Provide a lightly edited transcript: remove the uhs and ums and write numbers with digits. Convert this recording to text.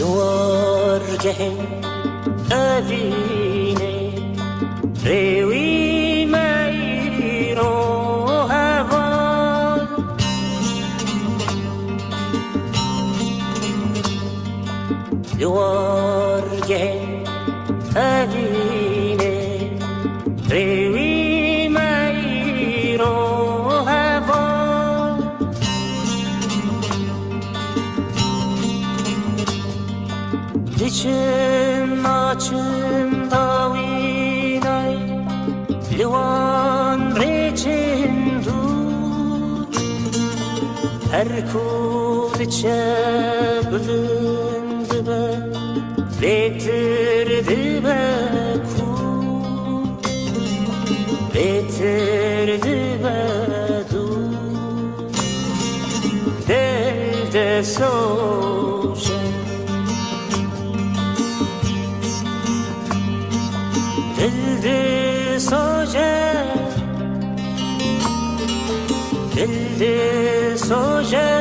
دوارگه اوینه روی میرو هوا دوارگه اوینه روی میرو هوا دیچم آچم داوینای لوان ریچن دو هر کود چه بلند به بهتر دبه کو بهتر دبه دو دل دسوشن دل دسوشن دل دسوشن